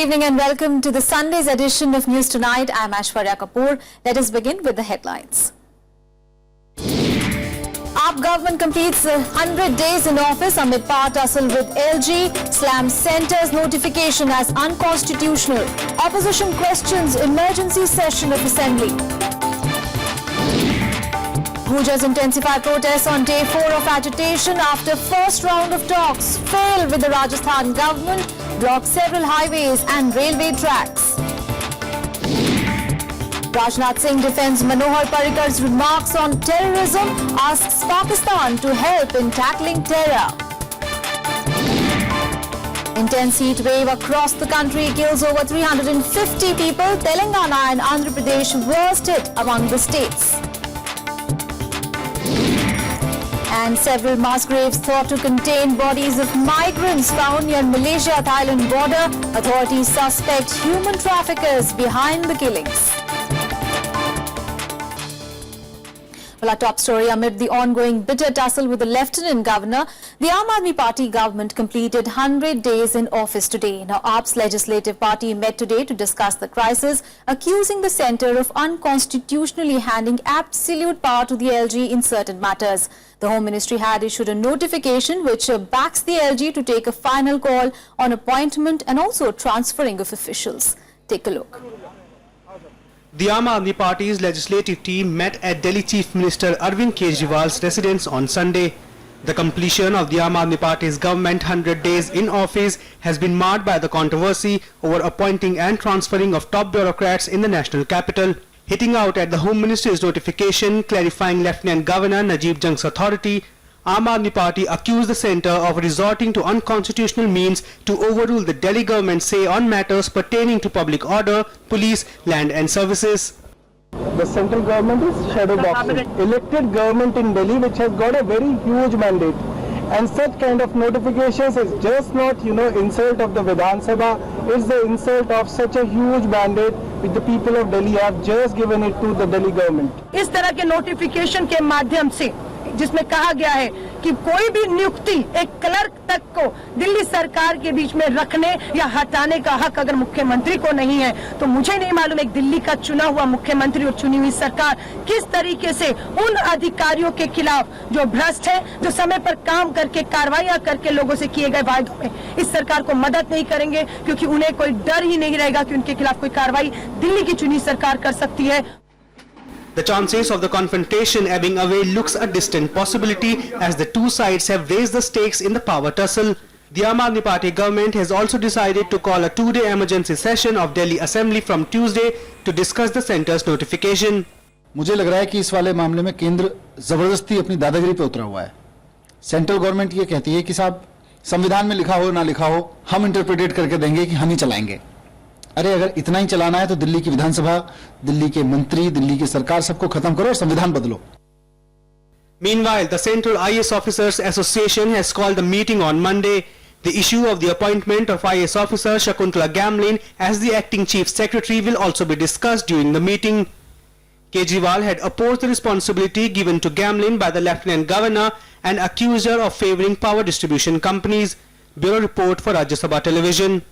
evening and welcome to the Sunday's edition of News Tonight. I'm Aishwarya Kapoor. Let us begin with the headlines. AAP government completes 100 days in office amid power tussle with LG, slams centre's notification as unconstitutional. Opposition questions emergency session of assembly. Gujas intensify protests on day 4 of agitation after first round of talks fail with the Rajasthan government, block several highways and railway tracks. Rajnath Singh defends Manohar Parikar's remarks on terrorism, asks Pakistan to help in tackling terror. Intense heat wave across the country kills over 350 people. Telangana and Andhra Pradesh worst hit among the states. And several mass graves thought to contain bodies of migrants found near Malaysia-Thailand border. Authorities suspect human traffickers behind the killings. Well, our top story amid the ongoing bitter tussle with the Lieutenant Governor, the Aam Aadmi Party government completed 100 days in office today. Now, AAP's legislative party met today to discuss the crisis, accusing the centre of unconstitutionally handing absolute power to the LG in certain matters. The Home Ministry had issued a notification which backs the LG to take a final call on appointment and also transferring of officials. Take a look. The Aam Aadmi Party's legislative team met at Delhi Chief Minister Arvind Kejriwal's residence on Sunday. The completion of the Aam Aadmi Party's government 100 days in office has been marred by the controversy over appointing and transferring of top bureaucrats in the national capital. Hitting out at the Home Minister's notification clarifying Lieutenant Governor Najib Jung's authority, Aam Aadmi Party accused the centre of resorting to unconstitutional means to overrule the Delhi government's say on matters pertaining to public order, police, land and services. The central government is shadow boxing. Elected government in Delhi which has got a very huge mandate, and such kind of notifications is just not, insult of the Vidhan Sabha, it's the insult of such a huge mandate which the people of Delhi have just given it to the Delhi government. इस तरह के notification के माध्यम से जिसमें कहा गया है कि कोई भी नियुक्ति एक क्लर्क तक को दिल्ली सरकार के बीच में रखने या हटाने का हक अगर मुख्यमंत्री को नहीं है, तो मुझे नहीं मालूम एक दिल्ली का चुना हुआ मुख्यमंत्री और चुनी हुई सरकार किस तरीके से उन अधिकारियों के खिलाफ जो भ्रष्ट है, जो समय पर काम करके कार्रवाइयां करके लोगों से किए गए वायदों में इस सरकार को मदद नहीं करेंगे, क्योंकि उन्हें कोई डर ही नहीं रहेगा कि उनके खिलाफ कोई कार्रवाई दिल्ली की चुनी सरकार कर सकती है. The chances of the confrontation ebbing away looks a distant possibility as the two sides have raised the stakes in the power tussle. The Aam Aadmi Party government has also decided to call a two-day emergency session of Delhi Assembly from Tuesday to discuss the centre's notification. मुझे लग रहा है कि इस वाले मामले में केंद्र जबरदस्ती अपनी दादागिरी पे उतरा हुआ है. सेंट्रल गवर्नमेंट ये कहती है कि साहब संविधान में लिखा हो ना लिखा हो, हम इंटरप्रेटेट करके देंगे कि हम ही चलाएंगे. अरे अगर इतना ही चलाना है तो दिल्ली की विधानसभा, दिल्ली के मंत्री, दिल्ली की सरकार सबको खत्म करो और संविधान बदलो. Meanwhile, the Central IAS Officers Association has called a meeting on Monday. The issue of the appointment of IAS officer Shakuntala Gamlin as the acting chief secretary will also be discussed during the meeting. Kejriwal had opposed the responsibility given to Gamlin by the Lieutenant Governor and accused her of favouring power distribution companies. Bureau report for Rajya Sabha Television.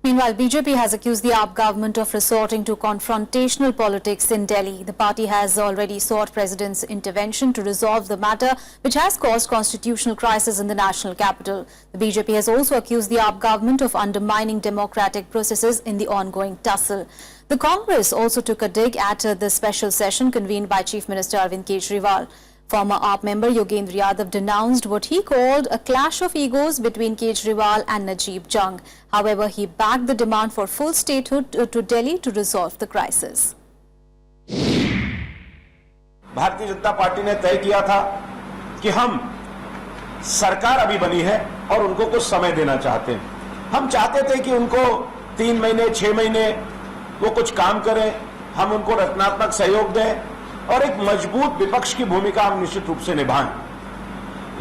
Meanwhile, BJP has accused the AAP government of resorting to confrontational politics in Delhi. The party has already sought President's intervention to resolve the matter, which has caused constitutional crisis in the national capital. The BJP has also accused the AAP government of undermining democratic processes in the ongoing tussle. The Congress also took a dig at the special session convened by Chief Minister Arvind Kejriwal. Former AAP member Yogendra Yadav denounced what he called a clash of egos between Kejriwal and Najib Jung. However, he backed the demand for full statehood to Delhi to resolve the crisis. Bharatiya Janata party ने तय किया था कि हम सरकार अभी बनी है और उनको कुछ समय देना चाहते हैं. हम चाहते थे कि उनको 3 महीने 6 महीने वो कुछ काम करें, हम उनको रचनात्मक सहयोग दें और एक मजबूत विपक्ष की भूमिका हम निश्चित रूप से निभाएं.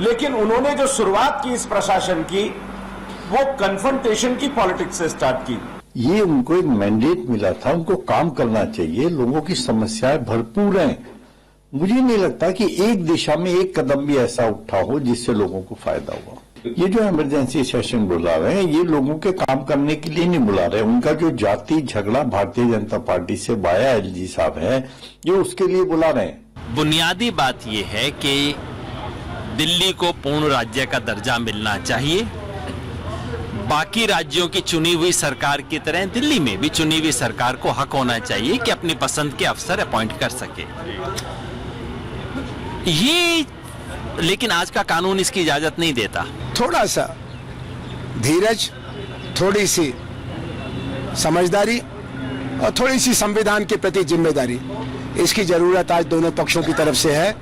लेकिन उन्होंने जो शुरुआत की इस प्रशासन की, वो कन्फ्रंटेशन की पॉलिटिक्स से स्टार्ट की. ये उनको एक मैंडेट मिला था, उनको काम करना चाहिए, लोगों की समस्याएं भरपूर हैं. मुझे नहीं लगता कि एक दिशा में एक कदम भी ऐसा उठा हो जिससे लोगों को फायदा हुआ. ये जो इमरजेंसी सेशन बुला रहे हैं, ये लोगों के काम करने के लिए नहीं बुला रहे। उनका जो जाति झगड़ा भारतीय जनता पार्टी से बाया एलजी साहब है, ये उसके लिए बुला रहे हैं। बुनियादी बात यह है कि दिल्ली को पूर्ण राज्य का दर्जा मिलना चाहिए। बाकी राज्यों की चुनी हुई सरकार की तरह दिल्ली में भी चुनी हुई सरकार को हक होना चाहिए कि अपनी पसंद के अफसर अपॉइंट कर सके। ये लेकिन आज का कानून इसकी इजाजत नहीं देता। थोड़ा सा धीरज, थोड़ी सी समझदारी और थोड़ी सी संविधान के प्रति जिम्मेदारी, इसकी जरूरत आज दोनों पक्षों की तरफ से है।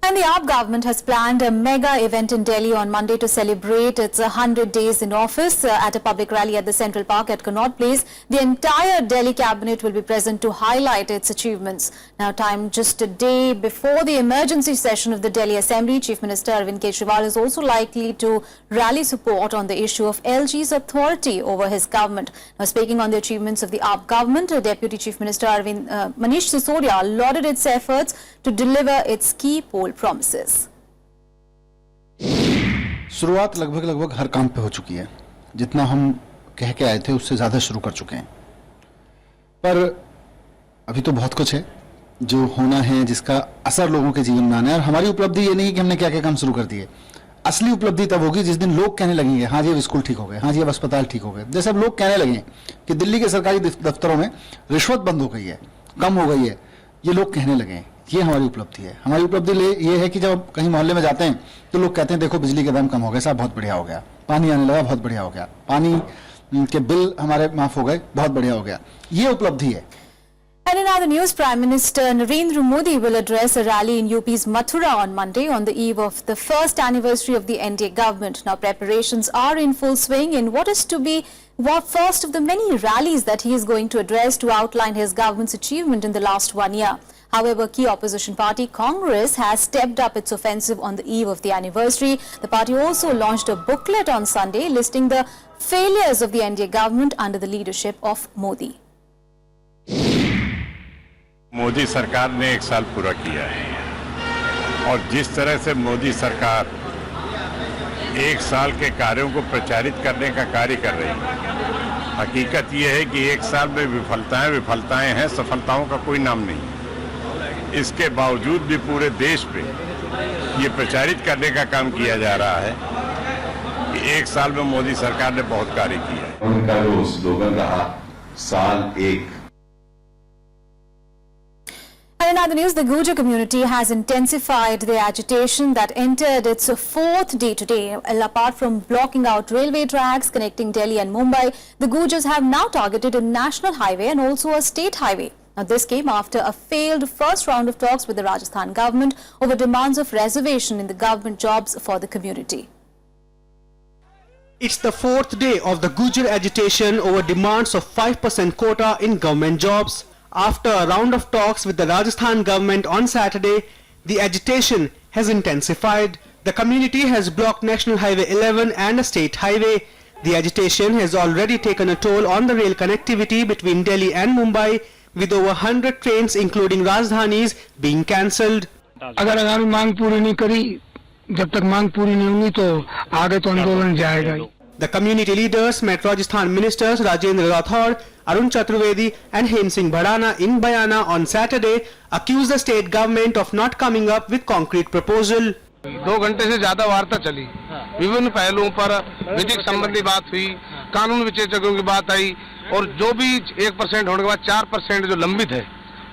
And the AAP government has planned a mega event in Delhi on Monday to celebrate its 100 days in office. At a public rally at the Central Park at Connaught Place, the entire Delhi cabinet will be present to highlight its achievements. Now, time just a day before the emergency session of the Delhi Assembly, Chief Minister Arvind Kejriwal is also likely to rally support on the issue of LG's authority over his government. Now, speaking on the achievements of the AAP government, Deputy Chief Minister Manish Sisodia lauded its efforts to deliver its key poll promises. शुरुआत लगभग हर काम पे हो चुकी है। जितना हम कह के आए थे उससे ज्यादा शुरू कर चुके हैं, पर अभी तो बहुत कुछ है जो होना है, जिसका असर लोगों के जीवन में आना है। और हमारी उपलब्धि ये नहीं कि हमने क्या क्या काम शुरू कर दिए। असली उपलब्धि तब होगी जिस दिन लोग कहने लगेंगे हाँ जी अब स्कूल ठीक हो गए, हाँ जी अब अस्पताल ठीक हो गए। जैसे अब लोग कहने लगे कि दिल्ली के सरकारी दफ्तरों में रिश्वत बंद हो गई है, कम हो गई है, ये लोग कहने लगे हैं। ये हमारी उपलब्धि है। हमारी उपलब्धि ये है कि जब कहीं मोहल्ले में जाते हैं तो लोग कहते हैं देखो बिजली के दाम कम हो गए साहब, बहुत बढ़िया हो गया, पानी आने लगा, बहुत बढ़िया हो गया, पानी के बिल हमारे माफ हो गए, बहुत बढ़िया हो गया। ये उपलब्धि है। And in other news, Prime Minister Narendra Modi will address a rally in UP's Mathura on Monday on the eve of the first anniversary of the NDA government. Now, preparations are in full swing in what is to be first of the many rallies that he is going to address to outline his government's achievement in the last 1 year. However, key opposition party Congress has stepped up its offensive on the eve of the anniversary. The party also launched a booklet on Sunday listing the failures of the NDA government under the leadership of Modi. Modi सरकार ने 1 साल पूरा किया है और जिस तरह से मोदी सरकार 1 साल के कार्यों को प्रचारित करने का कार्य कर रही है, हकीकत यह है कि 1 साल में विफलताएं हैं, सफलताओं का कोई नाम नहीं। इसके बावजूद भी पूरे देश पे ये प्रचारित करने का काम किया जा रहा है कि 1 साल में मोदी सरकार ने बहुत कार्य किया है। उनका जो स्लोगन रहा साल 1। And in other news, the Gujar community has intensified their agitation that entered its 4th day today. Well, apart from blocking out railway tracks connecting Delhi and Mumbai, the Gujars have now targeted a national highway and also a state highway. Now, this came after a failed first round of talks with the Rajasthan government over demands of reservation in the government jobs for the community. It's the 4th day of the Gujar agitation over demands of 5% quota in government jobs. After a round of talks with the Rajasthan government on Saturday, the agitation has intensified. The community has blocked National Highway 11 and a state highway. The agitation has already taken a toll on the rail connectivity between Delhi and Mumbai, with over 100 trains including Rajdhanis being cancelled. अगर हमारी मांग पूरी नहीं करी, जब तक मांग पूरी नहीं होगी तो आगे तो आंदोलन जाएगा ही। The community leaders met Rajasthan ministers Rajendra Rathore, Arun Chaturvedi and Hem Singh Bhadana in Bayana on Saturday, accused the state government of not coming up with concrete proposal. 2 घंटे से ज्यादा वार्ता चली, विभिन्न पहलुओं पर विधिक संबंधी बात हुई, कानून विशेषज्ञों की बात आई और जो भी 1% होने के बाद 4% जो लंबित है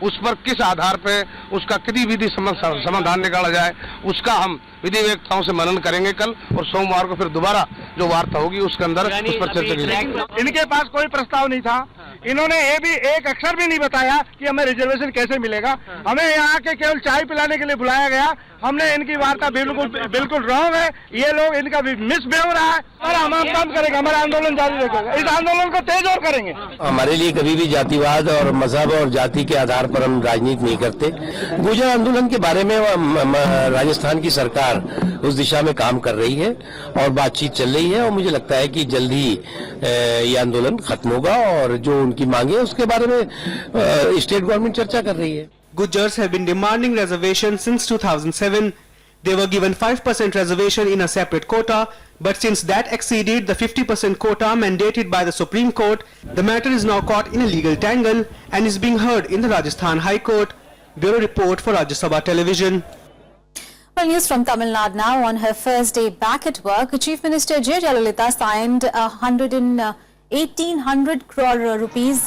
उस पर किस आधार पे उसका किसी विधि समाधान निकाला जाए, उसका हम विधि व्यवस्थाओं से मनन करेंगे कल और सोमवार को फिर दोबारा जो वार्ता होगी उसके अंदर उस पर चर्चा की जाएगी। इनके पास कोई प्रस्ताव नहीं था, इन्होंने ये भी एक अक्षर भी नहीं बताया कि हमें रिजर्वेशन कैसे मिलेगा। हमें यहाँ के केवल चाय पिलाने के लिए बुलाया गया। हमने इनकी वार्ता बिल्कुल रॉन्ग है, ये लोग इनका मिसबिहेव हो रहा है और हम काम करेंगे, हमारा आंदोलन जारी रखेगा, इस आंदोलन को तेज और करेंगे। हमारे लिए कभी भी जातिवाद और मजहब और जाति के आधार पर हम राजनीति नहीं करते। गुर्जर आंदोलन के बारे में राजस्थान की सरकार उस दिशा में काम कर रही है और बातचीत चल रही है और मुझे लगता है कि जल्द ही ये आंदोलन खत्म होगा और जो उनकी मांगे उसके बारे में स्टेट गवर्नमेंट चर्चा कर रही है। Gujars have been demanding reservations since 2007. They were given 5% reservation in a separate quota, but since that exceeded the 50% quota mandated by the Supreme Court, the matter is now caught in a legal tangle and is being heard in the Rajasthan High Court. Bureau report for Rajya Sabha Television. Well, news from Tamil Nadu now. On her first day back at work, Chief Minister J. Jayalalitha signed a 1,800 crore rupees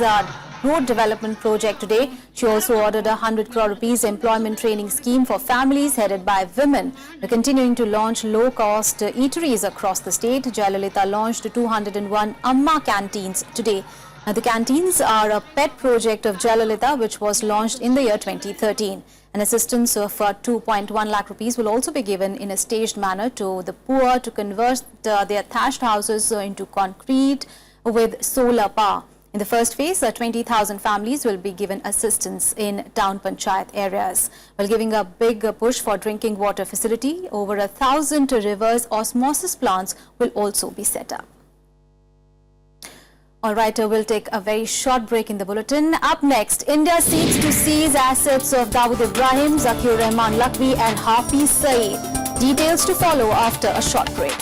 road development project today. She also ordered a 100 crore rupees employment training scheme for families headed by women. They're continuing to launch low-cost eateries across the state. Jayalalitha launched 201 Amma canteens today. Now, the canteens are a pet project of Jayalalitha which was launched in the year 2013. An assistance of 2.1 lakh rupees will also be given in a staged manner to the poor to convert their thatched houses into concrete with solar power. In the first phase, 20,000 families will be given assistance in town panchayat areas. While giving a big push for drinking water facility, over 1,000 reverse osmosis plants will also be set up. All right, we'll take a very short break in the bulletin. Up next, India seeks to seize assets of Dawood Ibrahim, Zakir Rehman Lakhvi and Hafiz Saeed. Details to follow after a short break.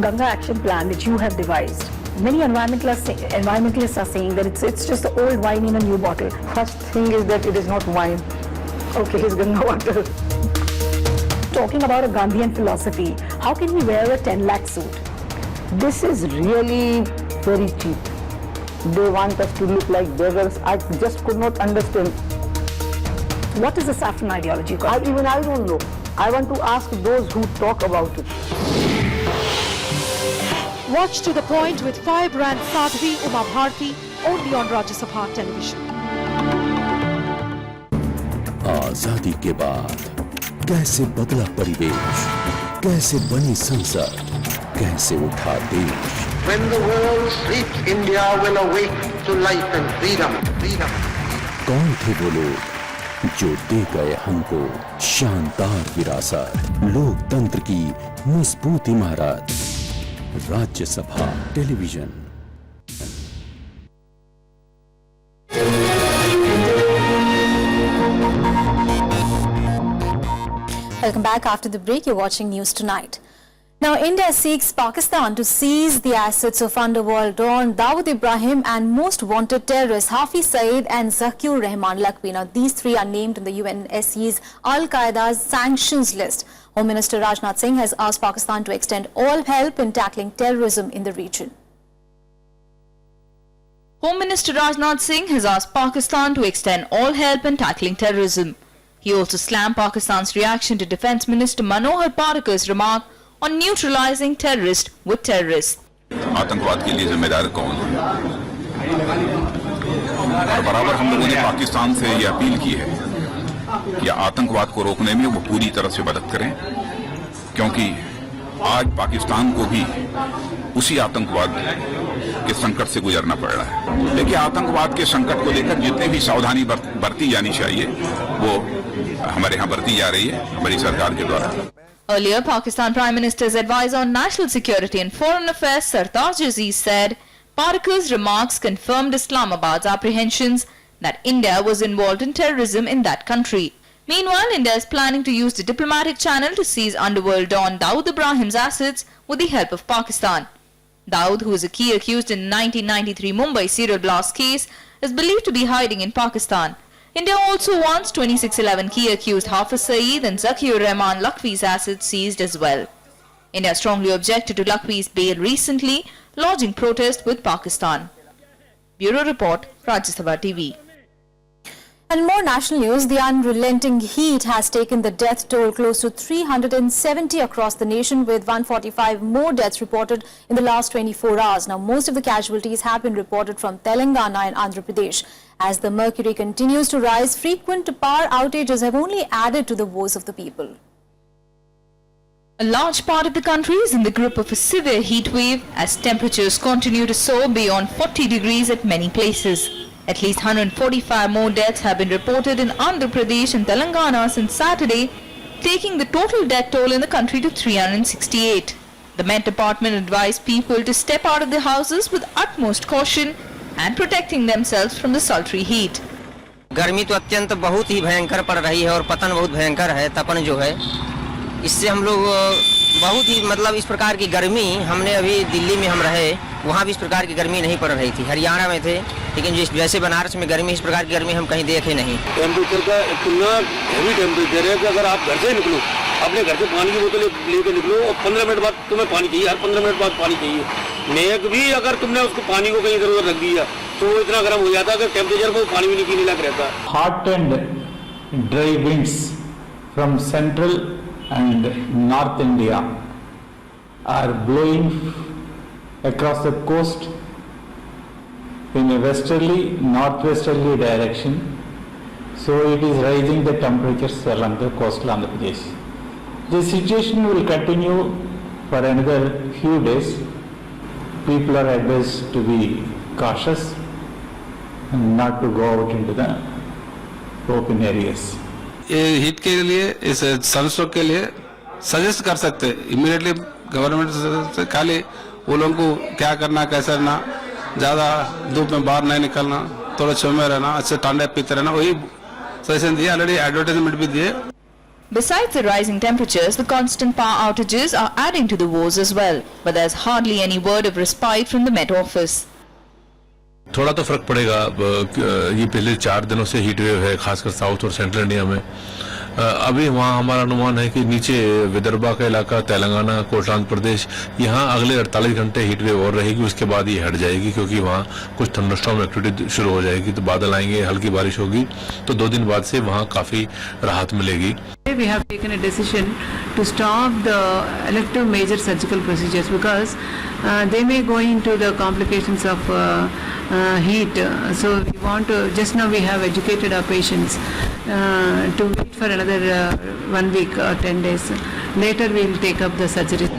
Ganga Action Plan which you have devised. Many environmentalists are saying that it's just the old wine in a new bottle. First thing is that it is not wine. Okay, it's Ganga water. Talking about a Gandhian philosophy, how can we wear a 10 lakh suit? This is really very cheap. They want us to look like beggars. I just could not understand. What is the saffron ideology? I don't know. I want to ask those who talk about it. Watch To The Point with firebrand Sadhvi Uma Bharti only on Rajya Sabha Television. आजादी के बाद कैसे बदला परिवेश, कैसे बनी संसद, कैसे उठा देश. When the world sleeps, India will awake to life and freedom. कौन थे वो लोग जो दे गए हमको शानदार विरासत, लोकतंत्र की मजबूत इमारत. राज्य सभा television. Welcome back. After the break, you're watching News Tonight. Now, India seeks Pakistan to seize the assets of underworld don Dawood Ibrahim and most wanted terrorists Hafiz Saeed and Zakir Rehman Lakhvi. Now, these three are named in the UNSC's Al-Qaeda's sanctions list. Home Minister Rajnath Singh has asked Pakistan to extend all help in tackling terrorism in the region. Home Minister Rajnath Singh has asked Pakistan to extend all help in tackling terrorism. He also slammed Pakistan's reaction to Defence Minister Manohar Parikar's remark on neutralizing terrorists with terrorists. आतंकवाद के लिए जिम्मेदार कौन है? और बराबर हम लोगों ने पाकिस्तान से ये अपील की है कि आतंकवाद को रोकने में वो पूरी तरह से मदद करें, क्योंकि आज पाकिस्तान को भी उसी आतंकवाद के संकट से गुजरना पड़ रहा है. देखिए, आतंकवाद के संकट को लेकर जितने भी सावधानी बरती जानी चाहिए वो हमारे यहाँ बरती जा रही है हमारी सरकार के द्वारा. Earlier, Pakistan Prime Minister's advisor on national security and foreign affairs Sartaj Aziz said Parikar's remarks confirmed Islamabad's apprehensions that India was involved in terrorism in that country. Meanwhile, India is planning to use the diplomatic channel to seize underworld don Dawood Ibrahim's assets with the help of Pakistan. Dawood, who is a key accused in the 1993 Mumbai serial blast case, is believed to be hiding in Pakistan. India also wants 2611 key accused Hafiz Saeed and Zakir Rehman Lakhvi's assets seized as well. India strongly objected to Lakhvi's bail recently, lodging protest with Pakistan. Bureau Report, Rajya Sabha TV. And more national news, the unrelenting heat has taken the death toll close to 370 across the nation, with 145 more deaths reported in the last 24 hours. Now, most of the casualties have been reported from Telangana and Andhra Pradesh. As the mercury continues to rise, frequent power outages have only added to the woes of the people. A large part of the country is in the grip of a severe heat wave as temperatures continue to soar beyond 40 degrees at many places. At least 145 more deaths have been reported in Andhra Pradesh and Telangana since Saturday, taking the total death toll in the country to 368. The Met Department advised people to step out of their houses with utmost caution and protecting themselves from the sultry heat. गर्मी तो अत्यंत बहुत ही भयंकर पड़ रही है और पतन बहुत भयंकर है, तपन जो है इससे हम लोग बहुत ही मतलब इस प्रकार की गर्मी हमने अभी दिल्ली में हम रहे वहाँ भी इस प्रकार की गर्मी नहीं पड़ रही थी, हरियाणा में थे, लेकिन जैसे बनारस में गर्मी इस प्रकार की गर्मी हम कहीं देखे नहीं। टेम्परेचर का इतना हैवी टेम्परेचर है कि अगर आप घर से निकलो अपने घर से पानी की बोतल लेके निकलो और 15 मिनट बाद तुम्हें पानी चाहिए, हर 15 मिनट बाद पानी चाहिए। मेघ भी अगर तुमने उसको पानी को कहीं इधर उधर रख दिया तो वो इतना गर्म हो जाता है कि टेम्परेचर को पानी भी नहीं पीने लग रहता। Hot and dry winds from central and north India are blowing across the coast in a westerly northwesterly direction, so it is raising the temperatures along the coastal Andhra Pradesh. The situation will continue for another few days. People are advised to be cautious and not to go out into the open areas. ये heat के लिए, इस sunstroke के लिए suggest कर सकते हैं immediately government से, खाली वो लोगों को क्या करना कैसे रहना, ज़्यादा धूप में बाहर नहीं निकलना, थोड़ा छुए में रहना, अच्छे ठंडे पीते रहना, वही सजेशन दिए, ऑलरेडी एडवर्टाइजमेंट भी दिए। Besides the rising temperatures, the constant power outages are adding to the woes as well, but there's hardly any word of respite from the Met Office. थोड़ा तो फर्क पड़ेगा, ये पिछले 4 दिनों से हीट वेव है, खासकर साउथ और सेंट्रल इंडिया में। अभी वहाँ हमारा अनुमान है कि नीचे विदर्भा का इलाका, तेलंगाना, कोटा आंध्र प्रदेश, यहाँ अगले 48 घंटे हीट वेव और रहेगी, उसके बाद ये हट जाएगी क्योंकि वहाँ कुछ थंडरस्टॉर्म एक्टिविटी शुरू हो जाएगी, तो बादल आएंगे, हल्की बारिश होगी, तो 2 दिन बाद से वहाँ काफी राहत मिलेगी। We have taken a decision to stop the elective major surgical procedures because they may go into the complications of heat. So we want to, just now we have educated our patients to wait for another 1 week or 10 days. Later we will take up the surgery.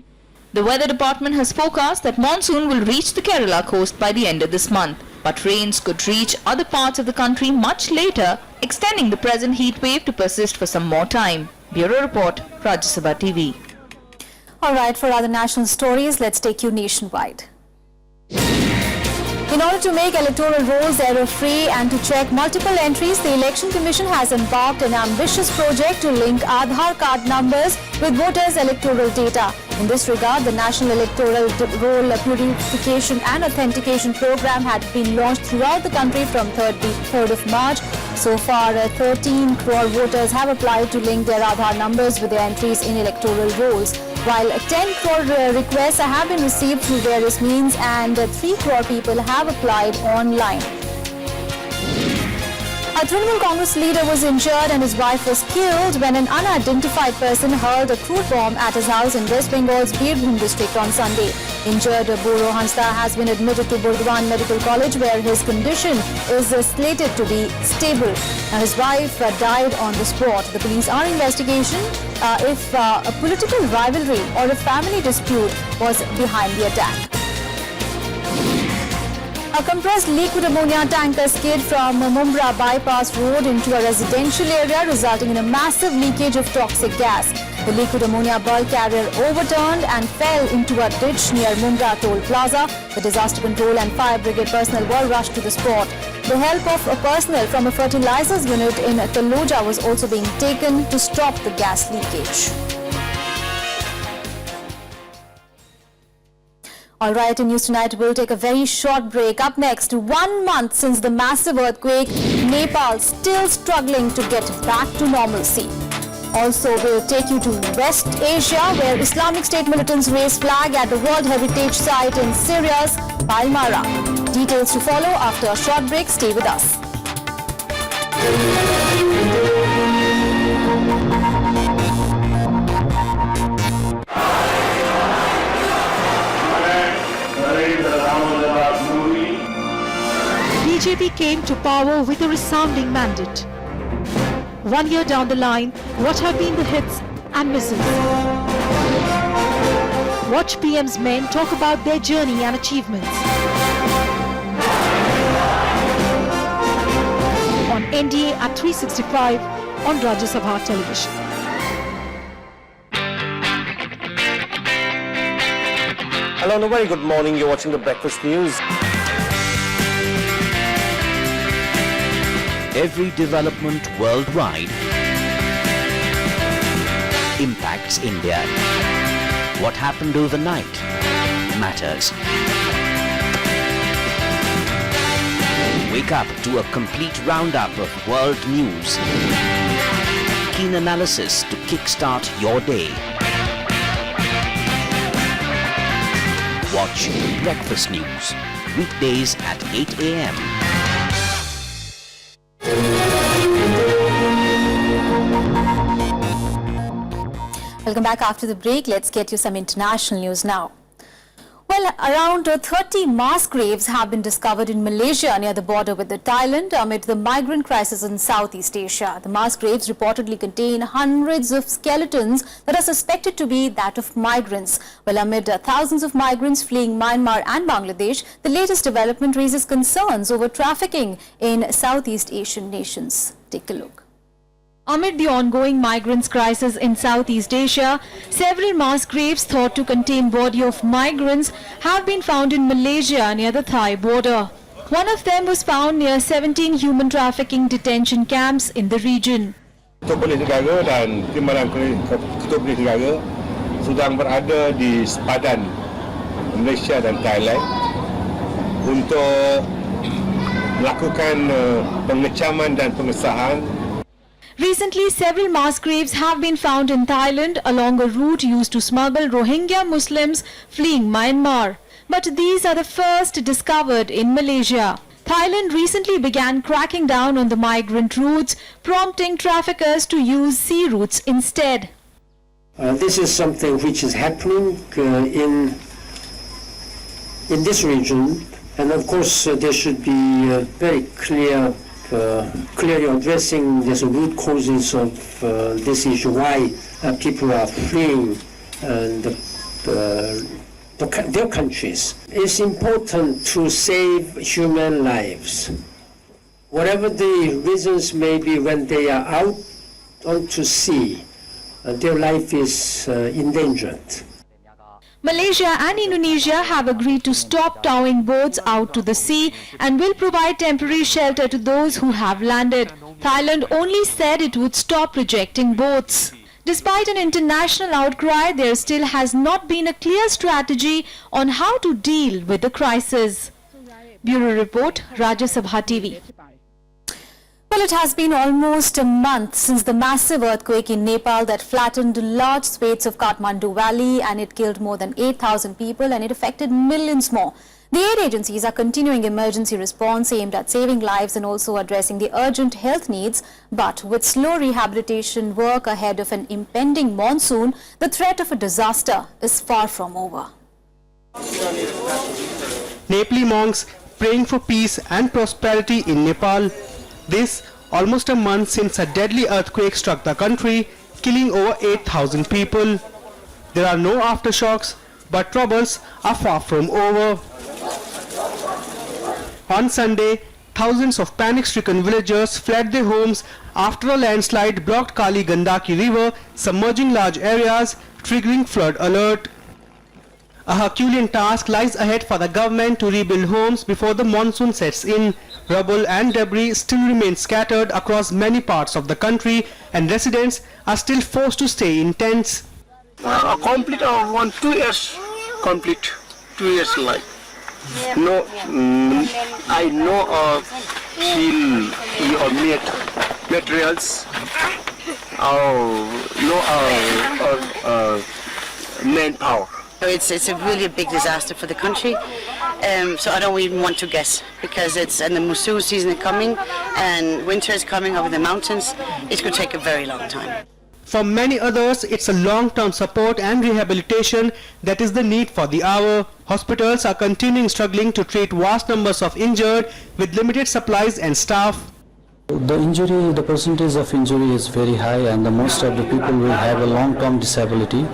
The weather department has forecast that monsoon will reach the Kerala coast by the end of this month, but rains could reach other parts of the country much later, extending the present heat wave to persist for some more time. Bureau Report, Rajya Sabha TV. All right, for other national stories, let's take you nationwide. In order to make electoral rolls error-free and to check multiple entries, the Election Commission has embarked an ambitious project to link Aadhaar card numbers with voters' electoral data. In this regard, the National Electoral Roll Purification and Authentication Program had been launched throughout the country from 3rd of March. So far, 13 crore voters have applied to link their Aadhaar numbers with their entries in electoral rolls, while 10 crore requests have been received through various means and 3 crore people have applied online. A Trinamool Congress leader was injured and his wife was killed when an unidentified person hurled a crude bomb at his house in West Bengal's Birbhum district on Sunday. Injured Boro Hansta has been admitted to Burdwan Medical College where his condition is slated to be stable. His wife died on the spot. The police are investigating if a political rivalry or a family dispute was behind the attack. A compressed liquid ammonia tanker skid from Mumbai bypass road into a residential area, resulting in a massive leakage of toxic gas. The liquid ammonia bulk carrier overturned and fell into a ditch near Mumbai Toll Plaza. The disaster control and fire brigade personnel were rushed to the spot. The help of personnel from a fertilizers unit in Taloja was also being taken to stop the gas leakage. All right, in News Tonight, we'll take a very short break. Up next, 1 month since the massive earthquake, Nepal still struggling to get back to normalcy. Also, we'll take you to West Asia, where Islamic State militants raised flag at the World Heritage Site in Syria's Palmyra. Details to follow after a short break. Stay with us. BJP came to power with a resounding mandate. 1 year down the line, what have been the hits and misses? Watch PM's men talk about their journey and achievements. On NDA at 365 on Rajya Sabha Television. Hello and a very good morning. You're watching the Breakfast News. Every development worldwide impacts India. What happened overnight matters. Wake up to a complete roundup of world news. Keen analysis to kickstart your day. Watch Breakfast News, weekdays at 8 a.m. Welcome back after the break. Let's get you some international news now. Well, around 30 mass graves have been discovered in Malaysia near the border with Thailand amid the migrant crisis in Southeast Asia. The mass graves reportedly contain hundreds of skeletons that are suspected to be that of migrants. Well, amid thousands of migrants fleeing Myanmar and Bangladesh, the latest development raises concerns over trafficking in Southeast Asian nations. Take a look. Amid the ongoing migrants crisis in Southeast Asia, several mass graves thought to contain body of migrants have been found in Malaysia near the Thai border. One of them was found near 17 human trafficking detention camps in the region. Polis negara dan timbalan ketua polis negara sedang berada di sepadan Malaysia dan Thailand untuk melakukan pengecaman dan pengesahan. Recently, several mass graves have been found in Thailand along a route used to smuggle Rohingya Muslims fleeing Myanmar. But these are the first discovered in Malaysia. Thailand recently began cracking down on the migrant routes, prompting traffickers to use sea routes instead. This is something which is happening in this region, and of course there should be very clearly addressing the root causes of this issue, why people are fleeing their countries. It's important to save human lives. Whatever the reasons may be, when they are out onto sea, their life is endangered. Malaysia and Indonesia have agreed to stop towing boats out to the sea and will provide temporary shelter to those who have landed. Thailand only said it would stop rejecting boats. Despite an international outcry, there still has not been a clear strategy on how to deal with the crisis. Bureau Report, Rajya Sabha TV. Well, it has been almost a month since the massive earthquake in Nepal that flattened large swathes of Kathmandu Valley, and it killed more than 8,000 people and it affected millions more. The aid agencies are continuing emergency response aimed at saving lives and also addressing the urgent health needs. But with slow rehabilitation work ahead of an impending monsoon, the threat of a disaster is far from over. Nepali monks praying for peace and prosperity in Nepal. This almost a month since a deadly earthquake struck the country, killing over 8,000 people. There are no aftershocks, but troubles are far from over. On Sunday, thousands of panic-stricken villagers fled their homes after a landslide blocked Kali Gandaki River, submerging large areas, triggering flood alert. A Herculean task lies ahead for the government to rebuild homes before the monsoon sets in. Rubble and debris still remain scattered across many parts of the country, and residents are still forced to stay in tents. Complete 2 years, complete 2 years life. No, I know steel or materials, manpower. It's a really big disaster for the country, so I don't even want to guess, because it's and the monsoon season is coming and winter is coming over the mountains. It's going to take a very long time. For many others, it's a long-term support and rehabilitation that is the need for the hour. Hospitals are continuing struggling to treat vast numbers of injured with limited supplies and staff. The percentage of injury is very high, and the most of the people will have a long-term disability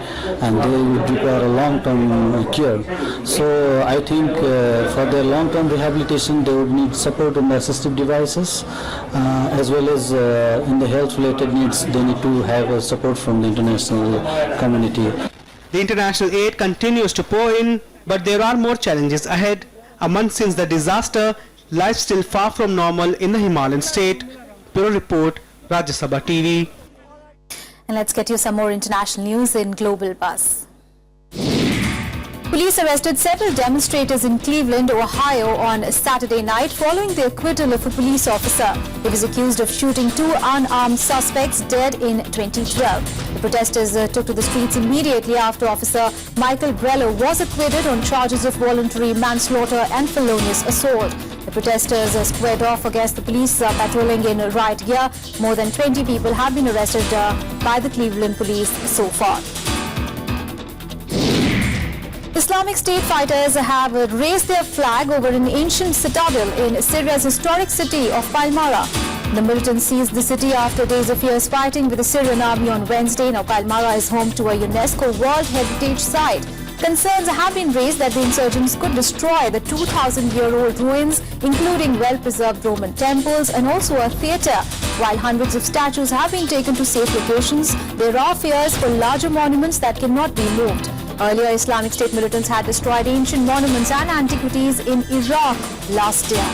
and they would require a long-term care. So I think for their long-term rehabilitation they would need support in the assistive devices, as well as in the health-related needs they need to have support from the international community. The international aid continues to pour in. But there are more challenges ahead. A month since the disaster, life still far from normal in the Himalayan state. Bureau Report, Rajya Sabha TV. And let's get you some more international news in Global Buzz. Police arrested several demonstrators in Cleveland, Ohio on Saturday night following the acquittal of a police officer. He was accused of shooting two unarmed suspects dead in 2012. The protesters took to the streets immediately after Officer Michael Grello was acquitted on charges of voluntary manslaughter and felonious assault. The protesters squared off against the police patrolling in riot gear. More than 20 people have been arrested by the Cleveland police so far. Islamic State fighters have raised their flag over an ancient citadel in Syria's historic city of Palmyra. The militants seized the city after days of fierce fighting with the Syrian army on Wednesday. Now, Palmyra is home to a UNESCO World Heritage Site. Concerns have been raised that the insurgents could destroy the 2,000-year-old ruins, including well-preserved Roman temples and also a theatre. While hundreds of statues have been taken to safe locations, there are fears for larger monuments that cannot be moved. Earlier, Islamic State militants had destroyed ancient monuments and antiquities in Iraq last year.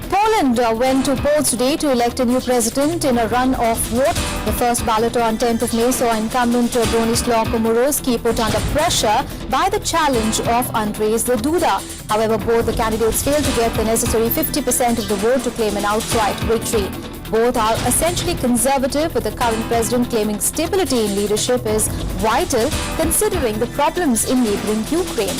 Poland went to polls today to elect a new president in a runoff vote. The first ballot on 10th of May saw incumbent Bronislaw Komorowski put under pressure by the challenge of Andrzej Duda. However, both the candidates failed to get the necessary 50% of the vote to claim an outright victory. Both are essentially conservative, with the current president claiming stability in leadership is vital considering the problems in neighboring Ukraine.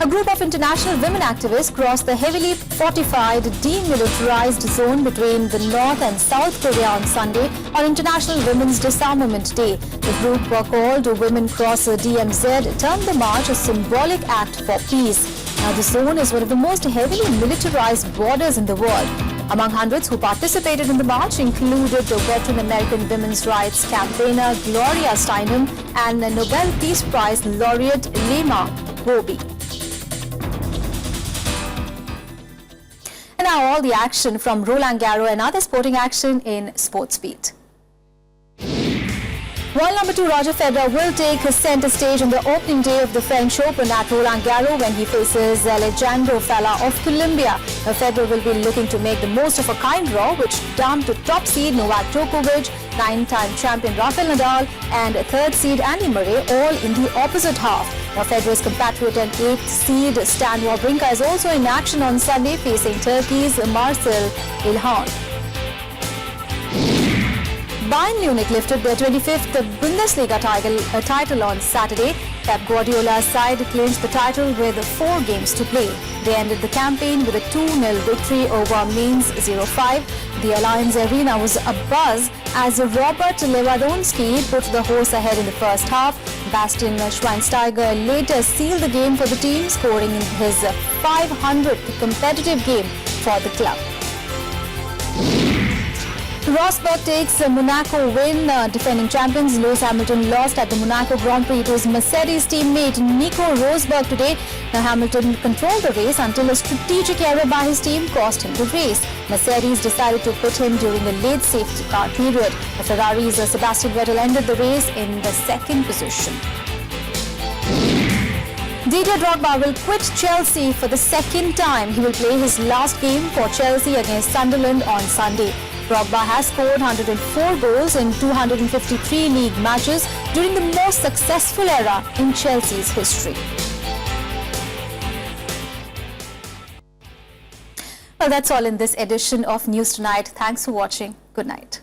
A group of international women activists crossed the heavily fortified, demilitarized zone between the North and South Korea on Sunday on International Women's Disarmament Day. The group called Women Cross DMZ termed the march a symbolic act for peace. Now, the zone is one of the most heavily militarized borders in the world. Among hundreds who participated in the march included the veteran American women's rights campaigner Gloria Steinem and Nobel Peace Prize laureate Lema Bobi. And now all the action from Roland Garros and other sporting action in SportsBeat. World number 2 Roger Federer will take center stage on the opening day of the French Open at Roland Garros when he faces Alejandro Falla of Colombia. Federer will be looking to make the most of a kind draw which dumped top seed Novak Djokovic, 9-time champion Rafael Nadal and 3rd seed Andy Murray all in the opposite half. Now, Federer's compatriot and 8th seed Stan Wawrinka is also in action on Sunday facing Turkey's Marcel Ilhan. Bayern Munich lifted their 25th Bundesliga title on Saturday. Pep Guardiola's side clinched the title with 4 games to play. They ended the campaign with a 2-0 victory over Mainz 05. The Allianz Arena was abuzz as Robert Lewandowski put the horse ahead in the first half. Bastian Schweinsteiger later sealed the game for the team, scoring in his 500th competitive game for the club. Rosberg takes a Monaco win. Defending champions Lewis Hamilton lost at the Monaco Grand Prix to his Mercedes teammate Nico Rosberg today. Now, Hamilton controlled the race until a strategic error by his team cost him the race. Mercedes decided to pit him during a late safety car period. The Ferrari's Sebastian Vettel ended the race in the 2nd position. Didier Drogba will quit Chelsea for the 2nd time. He will play his last game for Chelsea against Sunderland on Sunday. Drogba has scored 104 goals in 253 league matches during the most successful era in Chelsea's history. Well, that's all in this edition of News Tonight. Thanks for watching. Good night.